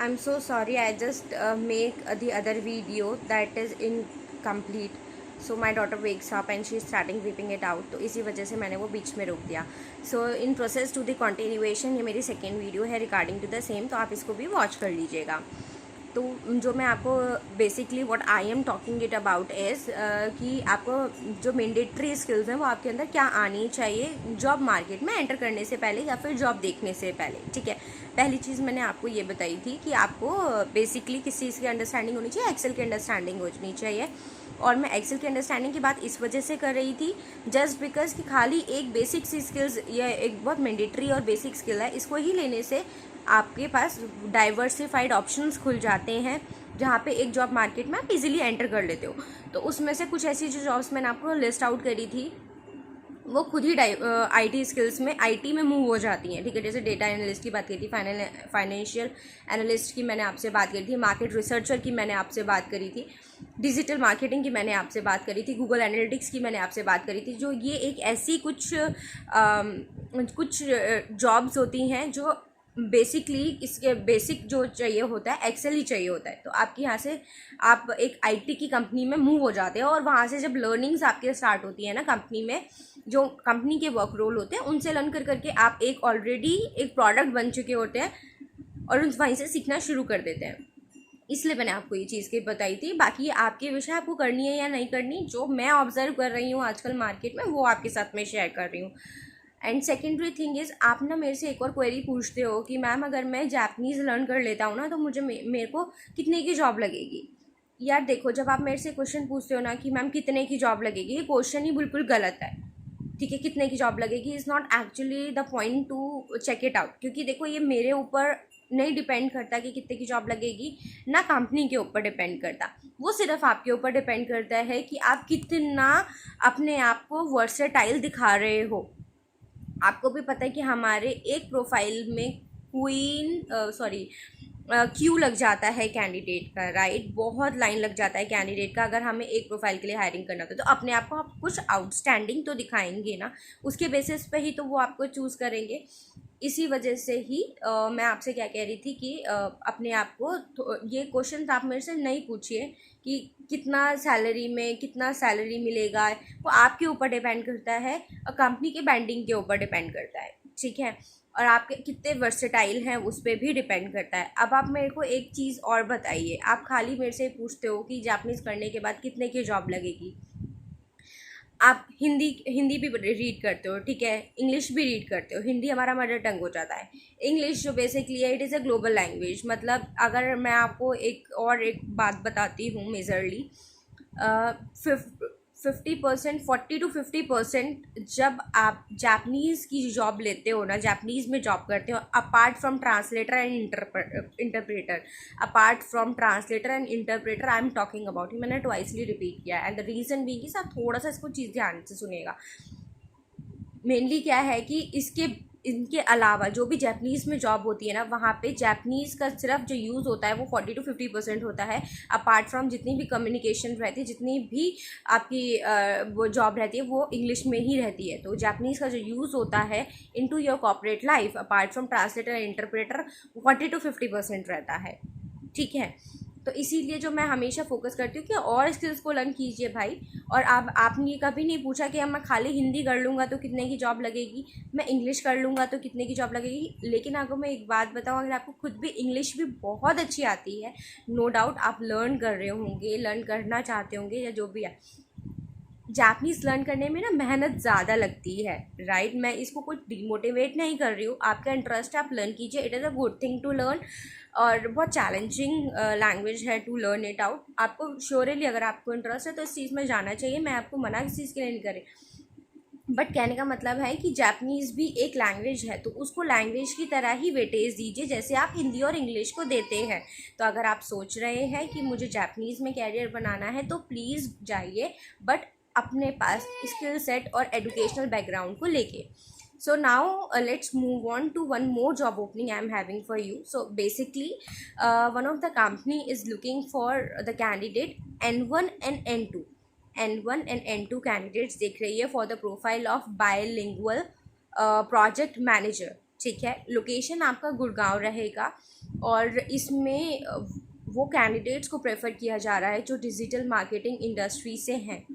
I'm so sorry. I just make the other video that is incomplete. So my daughter wakes up and she's starting whipping it out. तो इसी वजह से मैंने वो बीच में रोक दिया. So in process to the continuation, ये मेरी सेकेंड वीडियो है रिगार्डिंग टू द सेम, तो आप इसको भी वॉच कर लीजिएगा. तो जो मैं आपको basically what I am talking it about is कि आपको जो मैंडेटरी स्किल्स हैं वो आपके अंदर क्या आनी चाहिए जॉब मार्केट में एंटर करने से पहले या फिर जॉब देखने से पहले. ठीक है, पहली चीज़ मैंने आपको ये बताई थी कि आपको बेसिकली किस चीज़ की अंडरस्टैंडिंग होनी चाहिए, एक्सेल की अंडरस्टैंडिंग होनी चाहिए. और मैं एक्सेल की अंडरस्टैंडिंग की बात इस वजह से कर रही थी जस्ट बिकॉज कि खाली एक बेसिक सी स्किल्स या एक बहुत मैंडेटरी और बेसिक स्किल है, इसको ही लेने से आपके पास डाइवर्सिफाइड ऑप्शंस खुल जाते हैं जहाँ पे एक जॉब मार्केट में आप इजीली एंटर कर लेते हो. तो उसमें से कुछ ऐसी जो जॉब्स मैंने आपको लिस्ट आउट करी थी वो खुद ही आईटी स्किल्स में आईटी में मूव हो जाती हैं. ठीक है, जैसे डेटा एनालिस्ट की बात करी थी, फाइनेंशियल एनालिस्ट की मैंने आपसे बात करी थी, मार्केट रिसर्चर की मैंने आपसे बात करी थी, डिजिटल मार्केटिंग की मैंने आपसे बात करी थी, गूगल एनालिटिक्स की मैंने आपसे बात करी थी. जो ये एक ऐसी कुछ जॉब्स होती हैं जो बेसिकली इसके बेसिक जो चाहिए होता है एक्सेल ही चाहिए होता है. तो आपके यहाँ से आप एक आईटी की कंपनी में मूव हो जाते हैं और वहाँ से जब लर्निंग्स आपके स्टार्ट होती है ना कंपनी में, जो कंपनी के वर्क रोल होते हैं उनसे लर्न कर करके आप एक ऑलरेडी एक प्रोडक्ट बन चुके होते हैं और वहीं से सीखना शुरू कर देते हैं. इसलिए मैंने आपको ये चीज़ की बताई थी. बाकी आपके विषय आपको करनी है या नहीं करनी, जो मैं ऑब्जर्व कर रही हूँ आजकल मार्केट में वो आपके साथ में शेयर कर रही हूँ. एंड सेकेंडरी थिंग इज़, आप ना मेरे से एक और क्वेरी पूछते हो कि मैम अगर मैं जापनीज़ लर्न कर लेता हूँ ना तो मुझे मेरे को कितने की जॉब लगेगी. यार देखो, जब आप मेरे से क्वेश्चन पूछते हो ना कि मैम कितने की जॉब लगेगी, ये क्वेश्चन ही बिल्कुल गलत है. ठीक है, कितने की जॉब लगेगी is not actually the point to check it out. क्योंकि देखो ये मेरे ऊपर नहीं डिपेंड करता कि कितने की जॉब लगेगी, ना कंपनी के ऊपर डिपेंड करता. वो सिर्फ आपके ऊपर डिपेंड करता है कि आप कितना अपने आप को वर्सेटाइल दिखा रहे हो. आपको भी पता है कि हमारे एक प्रोफाइल में क्यू लग जाता है कैंडिडेट का, राइट. बहुत लाइन लग जाता है कैंडिडेट का अगर हमें एक प्रोफाइल के लिए हायरिंग करना होता है. तो अपने आप को आप कुछ आउटस्टैंडिंग तो दिखाएंगे ना, उसके बेसिस पे ही तो वो आपको चूज़ करेंगे. इसी वजह से ही मैं आपसे क्या कह रही थी कि अपने आप को ये क्वेश्चन आप मेरे से नहीं पूछिए कि कितना सैलरी मिलेगा. वो आपके ऊपर डिपेंड करता है और कंपनी के बैंडिंग के ऊपर डिपेंड करता है. ठीक है, और आपके कितने वर्सेटाइल हैं उस पर भी डिपेंड करता है. अब आप मेरे को एक चीज़ और बताइए, आप खाली मेरे से पूछते हो कि जापनीज़ करने के बाद कितने की जॉब लगेगी. आप हिंदी भी रीड करते हो, ठीक है, इंग्लिश भी रीड करते हो. हिंदी हमारा मदर टंग हो जाता है. इंग्लिश जो बेसिकली है it is a global language. मतलब अगर मैं आपको एक बात बताती हूँ मेजरली, 50% 40 to 50% जब आप जापनीज़ की जॉब लेते हो ना, जापनीज़ में जॉब करते हो, apart from translator and interpreter I am talking about. मैंने ट्वाइसली रिपीट किया एंड द रीज़न बीइंग कि आप थोड़ा सा इसको चीज़ ध्यान से सुनिएगा. मेनली क्या है कि इनके अलावा जो भी जापनीज़ में जॉब होती है ना, वहाँ पे जापनीज़ का सिर्फ जो यूज़ होता है वो 40 to 50% होता है. अपार्ट फ्रॉम जितनी भी कम्युनिकेशन रहती है, जितनी भी आपकी वो जॉब रहती है वो इंग्लिश में ही रहती है. तो जापनीज़ का जो यूज़ होता है into your corporate life apart from translator and interpreter 40 to 50% रहता है. ठीक है, तो इसीलिए जो मैं हमेशा फोकस करती हूँ कि और स्किल्स को लर्न कीजिए भाई. और आपने ये कभी नहीं पूछा कि अब मैं खाली हिंदी कर लूँगा तो कितने की जॉब लगेगी, मैं इंग्लिश कर लूँगा तो कितने की जॉब लगेगी. लेकिन आपको मैं एक बात बताऊँ, अगर आपको खुद भी इंग्लिश भी बहुत अच्छी आती है, नो डाउट आप लर्न कर रहे होंगे, लर्न करना चाहते होंगे या जो भी है, जापनीज़ लर्न करने में ना मेहनत ज़्यादा लगती है, राइट. मैं इसको कुछ डिमोटिवेट नहीं कर रही हूँ, आपका इंटरेस्ट है आप लर्न कीजिए, it is a good thing to learn. और बहुत चैलेंजिंग लैंग्वेज है टू लर्न इट आउट. आपको श्योरली अगर आपको इंटरेस्ट है तो इस चीज़ में जाना चाहिए. मैं आपको मना किस चीज़ के लिए नहीं कर रही, बट कहने का मतलब है कि जापनीज़ भी एक लैंग्वेज है तो उसको लैंग्वेज की तरह ही वेटेज दीजिए जैसे आप हिंदी और इंग्लिश को देते हैं. तो अगर आप सोच रहे हैं कि मुझे जापनीज़ में कैरियर बनाना है तो प्लीज़ जाइए, बट अपने पास स्किल सेट और एजुकेशनल बैकग्राउंड को लेके. So now let's move on to one more job opening I am having for you. So basically one of the company is looking for the candidate N1 and N2. N1 and N2 candidates देख रही है for the profile of bilingual project manager. ठीक है। Location आपका गुड़गांव रहेगा और इसमें वो कैंडिडेट्स को प्रेफर किया जा रहा है जो डिजिटल मार्केटिंग इंडस्ट्री से हैं,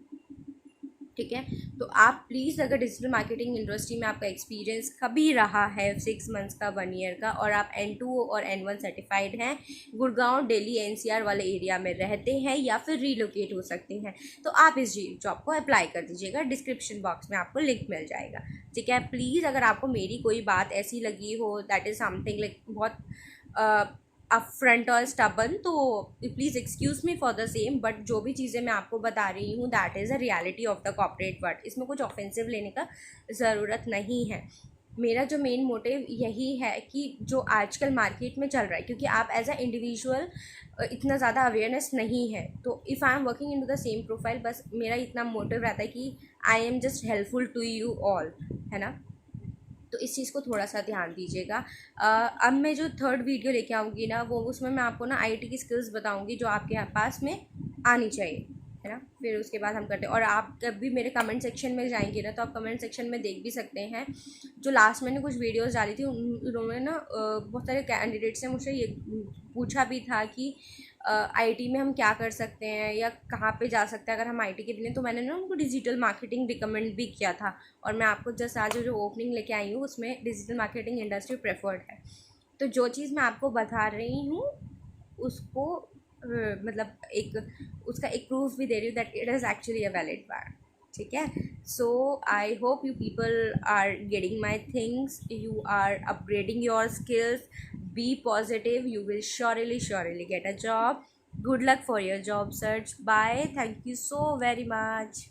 ठीक है। तो आप प्लीज़, अगर डिजिटल मार्केटिंग इंडस्ट्री में आपका एक्सपीरियंस कभी रहा है 6 मंथ्स का, 1 ईयर का, और आप N2 और N1 सर्टिफाइड हैं, गुड़गांव, दिल्ली, NCR वाले एरिया में रहते हैं या फिर रीलोकेट हो सकते हैं, तो आप इस जॉब को अप्लाई कर दीजिएगा। डिस्क्रिप्शन बॉक्स में आपको लिंक मिल जाएगा, ठीक है। प्लीज़ अगर आपको मेरी कोई बात ऐसी लगी हो दैट इज़ समथिंग लाइक बहुत अपफ्रंट और स्टबन, तो please excuse me for the same, but जो भी चीज़ें मैं आपको बता रही हूँ that is a reality of the corporate world. इसमें कुछ ऑफेंसिव लेने का ज़रूरत नहीं है। मेरा जो मेन मोटिव यही है कि जो आजकल मार्केट में चल रहा है, क्योंकि आप एज अ इंडिविजुअल इतना ज़्यादा अवेयरनेस नहीं है, तो if I am working in to the same profile, बस मेरा इतना मोटिव रहता है कि I am just helpful to you all, है ना। तो इस चीज़ को थोड़ा सा ध्यान दीजिएगा। अब मैं जो थर्ड वीडियो लेके आऊँगी ना, वो उसमें मैं आपको ना IT की स्किल्स बताऊँगी जो आपके पास में आनी चाहिए, है ना। फिर उसके बाद हम करते हैं। और आप जब भी मेरे कमेंट सेक्शन में जाएंगे ना, तो आप कमेंट सेक्शन में देख भी सकते हैं, जो लास्ट मैंने कुछ वीडियोस डाली थी उन्होंने ना बहुत सारे कैंडिडेट्स ने मुझसे ये पूछा भी था कि IT में हम क्या कर सकते हैं या कहाँ पे जा सकते हैं अगर हम IT के लिए, तो मैंने ना उनको डिजिटल मार्केटिंग रिकमेंड भी किया था। और मैं आपको जस्ट आज जो ओपनिंग लेके आई हूँ उसमें डिजिटल मार्केटिंग इंडस्ट्री प्रेफर्ड है। तो जो चीज़ मैं आपको बता रही हूँ उसको मतलब उसका एक प्रूफ भी दे रही हूँ that it is actually a valid one, ठीक है। So I hope you people are getting my things, you are upgrading your skills, be positive, you will surely get a job. Good luck for your job search. Bye, thank you so very much.